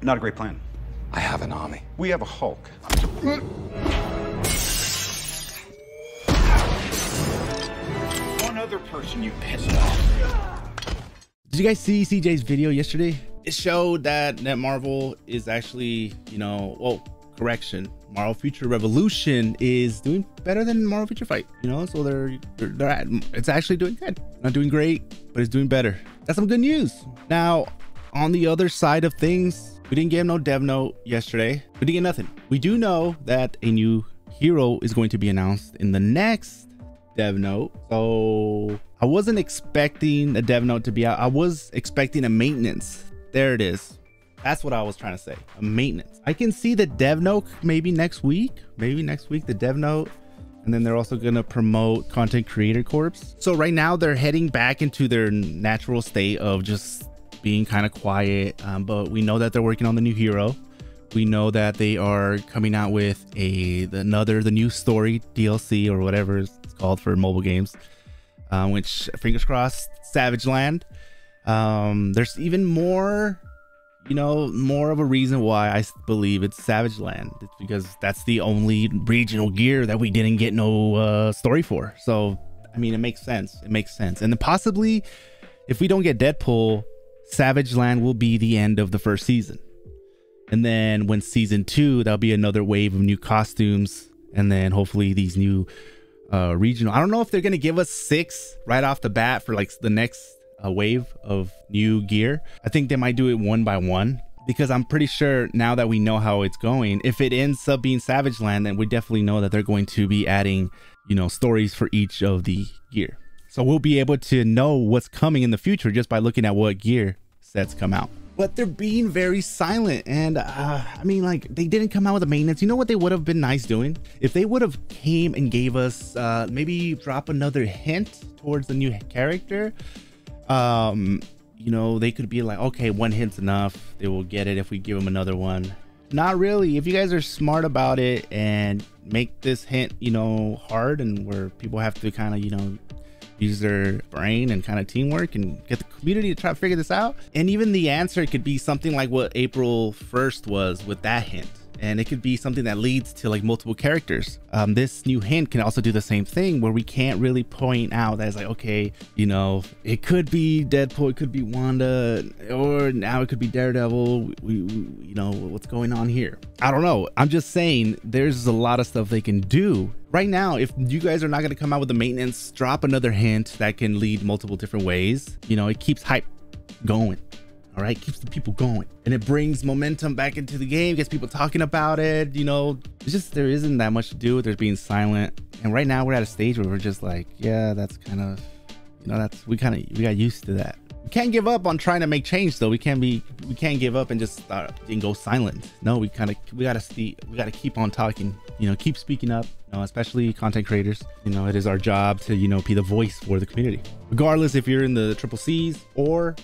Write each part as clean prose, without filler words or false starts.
Not a great plan. I have an army. We have a Hulk. One other person you pissed off. Did you guys see CJ's video yesterday? It showed that Netmarble is actually, well, correction. Marvel Future Revolution is doing better than Marvel Future Fight, so it's actually doing good. Not doing great, but it's doing better. That's some good news. Now, on the other side of things, we didn't get no dev note yesterday. We didn't get nothing. We do know that a new hero is going to be announced in the next dev note. So I wasn't expecting a dev note to be out. I was expecting a maintenance. There it is. That's what I was trying to say. A maintenance. I can see the dev note maybe next week. Maybe next week, the dev note. And then they're also going to promote Content Creator Corps. So right now they're heading back into their natural state of just being kind of quiet. But we know that they're working on the new hero. We know that they are coming out with the new story DLC or whatever it's called for mobile games. Which, fingers crossed, Savage Land. There's even more of a reason why I believe it's Savage Land. It's because that's the only regional gear that we didn't get no story for. So I mean, it makes sense. And then possibly if we don't get Deadpool, Savage Land will be the end of the first season. And then when season 2, that'll be another wave of new costumes, and then hopefully these new regional. I don't know if they're gonna give us 6 right off the bat for like the next wave of new gear. I think they might do it one by one, because I'm pretty sure now that we know how it's going, if it ends up being Savage Land, then we definitely know that they're going to be adding, stories for each of the gear. So we'll be able to know what's coming in the future just by looking at what gear sets come out. But they're being very silent, and I mean, like, they didn't come out with a maintenance. You know what they would have been nice doing? If they would have came and gave us maybe drop another hint towards the new character. They could be like, okay, one hint's enough, they will get it if we give them another one. Not really. If you guys are smart about it and make this hint hard, and where people have to kind of use their brain and kind of teamwork and get the community to try to figure this out. And even the answer could be something like what April 1st was with that hint. And it could be something that leads to like multiple characters. This new hint can also do the same thing, where we can't really point out that it's like, okay, it could be Deadpool, it could be Wanda, or now it could be Daredevil. What's going on here? I don't know. I'm just saying there's a lot of stuff they can do. Right now, if you guys are not going to come out with the maintenance, drop another hint that can lead multiple different ways. It keeps hype going. All right, keeps the people going, and it brings momentum back into the game, gets people talking about it. It's just, there isn't that much to do. There's being silent, and right now we're at a stage where we're just like, yeah, that's kind of, we got used to that. We can't give up on trying to make change, though. We can't give up and just start and go silent. No, we gotta keep on talking. Keep speaking up. Especially content creators. It is our job to be the voice for the community, regardless if you're in the triple C's or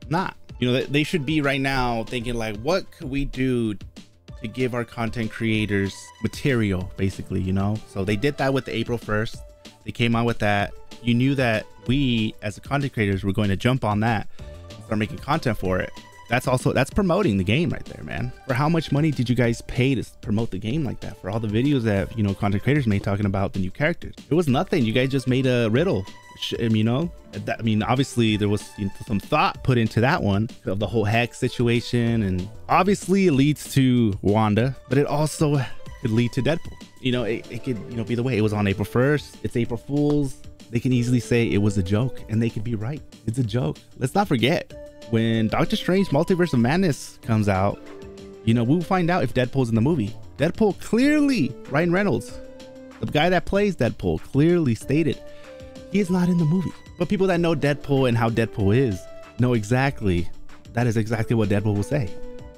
not. They should be right now thinking like, what could we do to give our content creators material, basically, So they did that with the April 1st. They came out with that. You knew that we as the content creators were going to jump on that and start making content for it. That's promoting the game right there, man. For how much money did you guys pay to promote the game like that? For all the videos that content creators made talking about the new characters, it was nothing. You guys just made a riddle. Obviously there was some thought put into that one of the whole Hex situation, and obviously it leads to Wanda, but it also could lead to Deadpool. It could be the way it was on April 1st. It's April Fool's. They can easily say it was a joke, and they could be right. It's a joke. Let's not forget, when Doctor Strange Multiverse of Madness comes out, we'll find out if Deadpool's in the movie. Deadpool clearly, Ryan Reynolds, the guy that plays Deadpool, clearly stated he is not in the movie. But people that know Deadpool and how Deadpool is know exactly, that is exactly what Deadpool will say.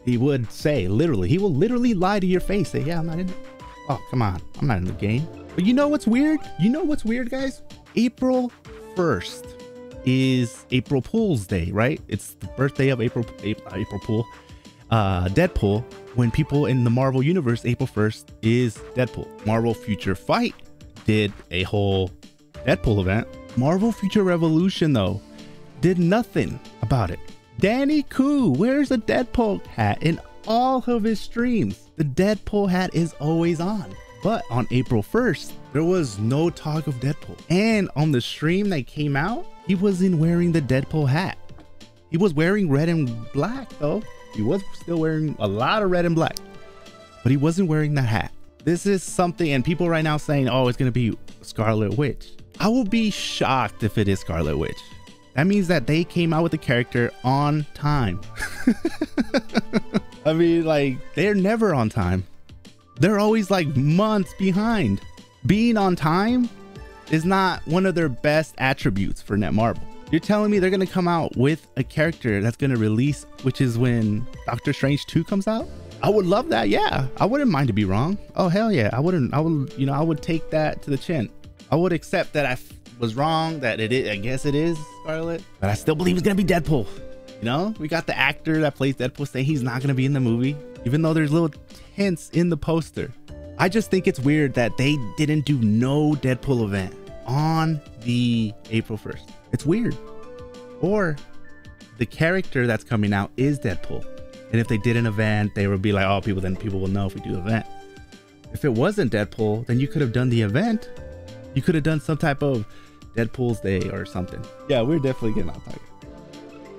He would say, literally, he will literally lie to your face, say, yeah, I'm not in it. Oh, come on, I'm not in the game. But you know what's weird? Guys? April 1st is April Fool's Day, right? It's the birthday of April Fool. Deadpool. When people in the Marvel universe, April 1st is Deadpool. Marvel Future Fight did a whole Deadpool event. Marvel Future Revolution, though, did nothing about it. Danny Koo wears a Deadpool hat in all of his streams, the Deadpool hat is always on. But on April 1st, there was no talk of Deadpool. And on the stream that came out, he wasn't wearing the Deadpool hat. He was wearing red and black though. He was still wearing a lot of red and black, but he wasn't wearing that hat. This is something, and people right now saying, oh, it's gonna be Scarlet Witch. I will be shocked if it is Scarlet Witch. That means that they came out with the character on time. I mean, like, they're never on time. They're always like months behind. Being on time is not one of their best attributes for Netmarble. You're telling me they're gonna come out with a character that's gonna release, which is when Doctor Strange 2 comes out? I would love that. Yeah, I wouldn't mind to be wrong. Oh hell yeah, I would take that to the chin. I would accept that I was wrong, that it is, I guess it is Scarlet, but I still believe it's gonna be Deadpool. You know, we got the actor that plays Deadpool saying he's not gonna be in the movie, even though there's little hints in the poster. I just think it's weird that they didn't do no Deadpool event on the April 1st. It's weird. Or the character that's coming out is Deadpool. And if they did an event, they would be like, oh, people will know if we do an event. If it wasn't Deadpool, then you could have done the event. You could have done some type of Deadpool's Day or something. Yeah, we're definitely getting off target.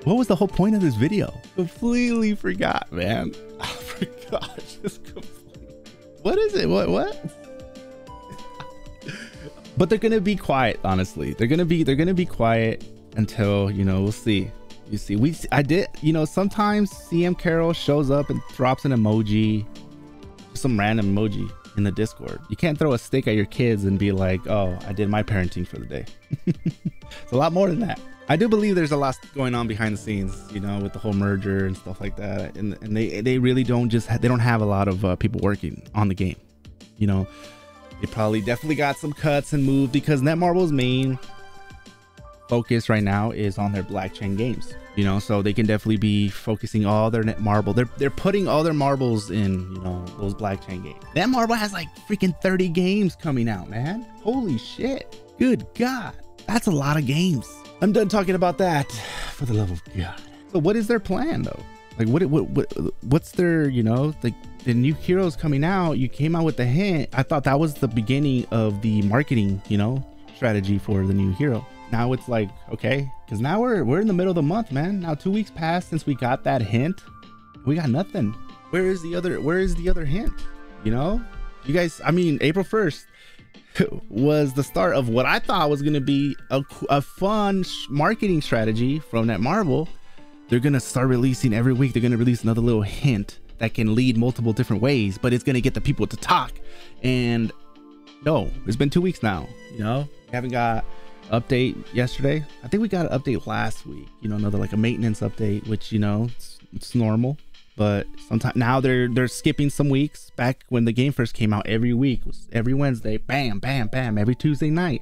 What was the whole point of this video? Completely forgot, man. I forgot. Just completely. What is it? What? But they're gonna be quiet, honestly. They're gonna be quiet until, you know, we'll see. You see, I did, you know, sometimes CM Carroll shows up and drops an emoji, some random emoji in the Discord. You can't throw a stick at your kids and be like, oh, I did my parenting for the day. It's a lot more than that. I do believe there's a lot going on behind the scenes, you know, with the whole merger and stuff like that. And they really don't they don't have a lot of people working on the game. You know, they probably definitely got some cuts and moved because Netmarble's main focus right now is on their blockchain games, you know, so they can definitely be focusing all their Netmarble. They're putting all their marbles in, you know, those blockchain games. Netmarble has like freaking 30 games coming out, man. Holy shit. Good God. That's a lot of games. I'm done talking about that, for the love of God. So what is their plan though? Like what's their, you know, like the new heroes coming out, you came out with the hint. I thought that was the beginning of the marketing, you know, strategy for the new hero. Now it's like, okay, because now we're in the middle of the month, man. Now 2 weeks passed since we got that hint. We got nothing. Where is the other hint? You know, you guys, I mean, April 1st was the start of what I thought was going to be a fun marketing strategy from Netmarble. They're going to start releasing every week. They're going to release another little hint that can lead multiple different ways, but it's going to get the people to talk. And no, it's been 2 weeks now. You know, we haven't got update yesterday. I think we got an update last week, you know, another like a maintenance update, which, you know, it's normal, but sometimes now they're skipping some weeks. Back when the game first came out, every week was every Wednesday, bam bam bam, every Tuesday night.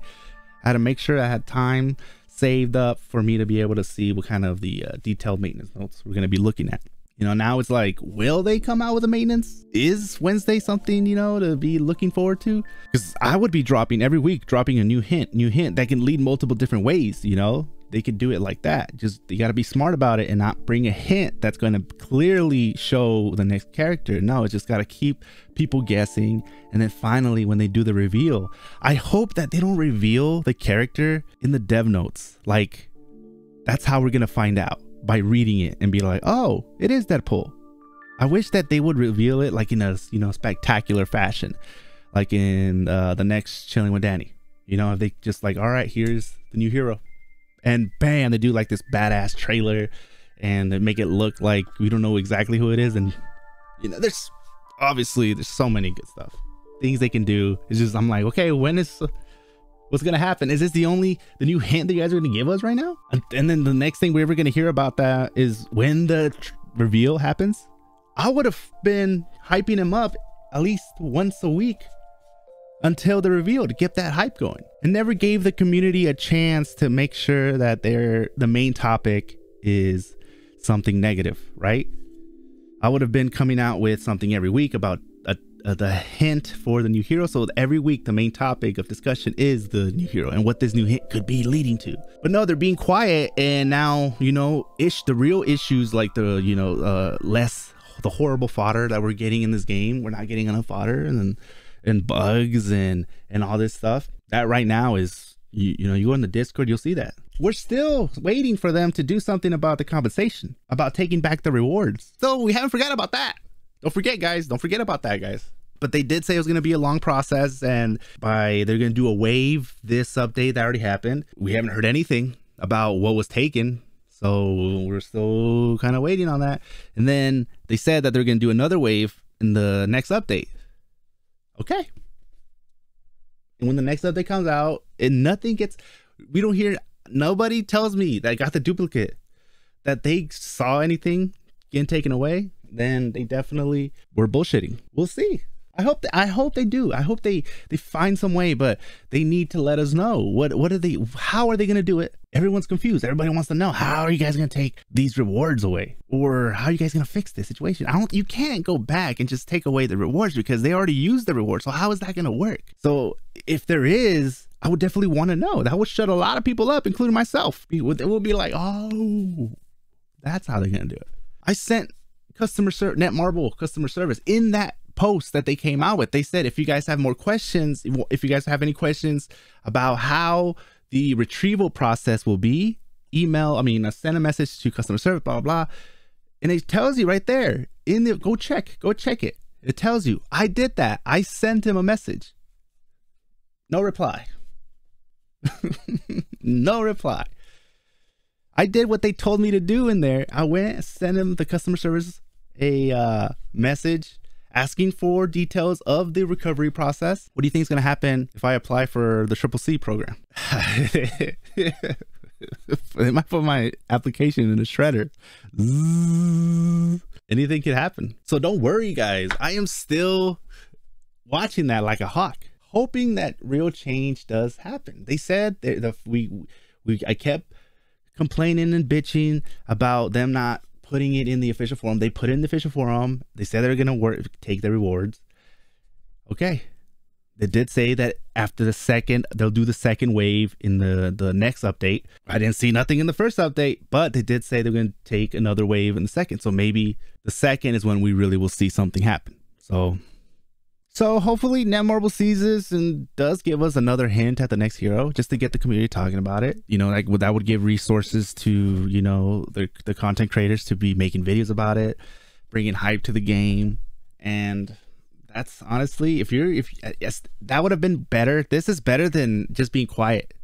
I had to make sure I had time saved up for me to be able to see what kind of the detailed maintenance notes we're going to be looking at. You know, now it's like, will they come out with a maintenance? Is Wednesday something, you know, to be looking forward to? Because I would be dropping every week, dropping a new hint that can lead multiple different ways. You know, they could do it like that. Just, you got to be smart about it and not bring a hint that's going to clearly show the next character. No, it's just got to keep people guessing. And then finally, when they do the reveal, I hope that they don't reveal the character in the dev notes. Like, that's how we're going to find out. By reading it and be like, oh, it is Deadpool. I wish that they would reveal it like in a, you know, spectacular fashion, like in the next Chilling with Danny. You know, if they just like, all right, here's the new hero, and bam, they do like this badass trailer and they make it look like we don't know exactly who it is. And you know, there's so many good stuff, things they can do. It's just, I'm like, okay, what's gonna happen? Is this the new hint that you guys are gonna give us right now? And then the next thing we're ever gonna hear about that is when the reveal happens. I would have been hyping him up at least once a week until the reveal to get that hype going, and never gave the community a chance to make sure that the main topic is something negative, right? I would have been coming out with something every week about the hint for the new hero. So every week the main topic of discussion is the new hero and what this new hint could be leading to. But no, they're being quiet. And now, you know, the real issues, like the, you know, less the horrible fodder that we're getting in this game. We're not getting enough fodder, and bugs and all this stuff. That right now is, you know, you go in the Discord, you'll see that. We're still waiting for them to do something about the compensation, about taking back the rewards. So we haven't forgot about that. Don't forget, guys. Don't forget about that, guys. But they did say it was going to be a long process, and they're going to do a wave this update that already happened. We haven't heard anything about what was taken, so we're still kind of waiting on that. And then they said that they're going to do another wave in the next update. Okay. And when the next update comes out and we don't hear, nobody tells me that got the duplicate that they saw anything getting taken away, then they definitely were bullshitting. We'll see. I hope they do. I hope they find some way, but they need to let us know how are they going to do it? Everyone's confused. Everybody wants to know, how are you guys going to take these rewards away? Or how are you guys going to fix this situation? You can't go back and just take away the rewards because they already used the rewards. So how is that going to work? So if there is, I would definitely want to know. That would shut a lot of people up, including myself. It will be like, oh, that's how they're going to do it. I sent Netmarble customer service in that post that they came out with. They said, if you guys have more questions, if you guys have any questions about how the retrieval process will be, send a message to customer service, blah, blah, blah. And it tells you right there go check it. It tells you, I did that. I sent him a message. No reply. No reply. I did what they told me to do in there. I went and sent him, the customer service, a message asking for details of the recovery process. What do you think is going to happen if I apply for the CCC program? They might put my application in the shredder. Anything could happen. So don't worry, guys. I am still watching that like a hawk, hoping that real change does happen. They said I kept complaining and bitching about them not putting it in the official forum. They put it in the official forum. They said they're gonna take the rewards. Okay, they did say that after they'll do the second wave in the next update. I didn't see nothing in the first update, but they did say they're gonna take another wave in the second. So maybe the second is when we really will see something happen. So hopefully Netmarble sees this and does give us another hint at the next hero, just to get the community talking about it. You know, like that would give resources to, you know, the content creators to be making videos about it, bringing hype to the game. And that's honestly, yes, that would have been better. This is better than just being quiet.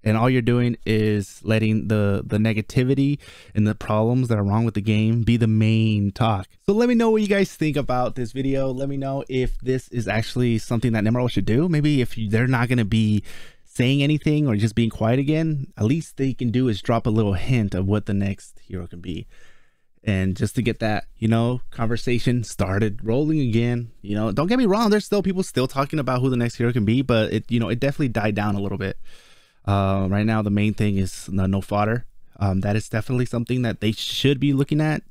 And all you're doing is letting the negativity and the problems that are wrong with the game be the main talk. So let me know what you guys think about this video. Let me know if this is actually something that Netmarble should do. Maybe if they're not going to be saying anything or just being quiet again, at least they can do is drop a little hint of what the next hero can be. And just to get that, you know, conversation started rolling again. You know, don't get me wrong, there's still people still talking about who the next hero can be, but it definitely died down a little bit. Right now the main thing is no fodder. That is definitely something that they should be looking at,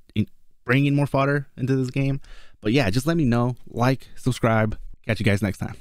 bringing more fodder into this game. But yeah, just let me know, like, subscribe, catch you guys next time.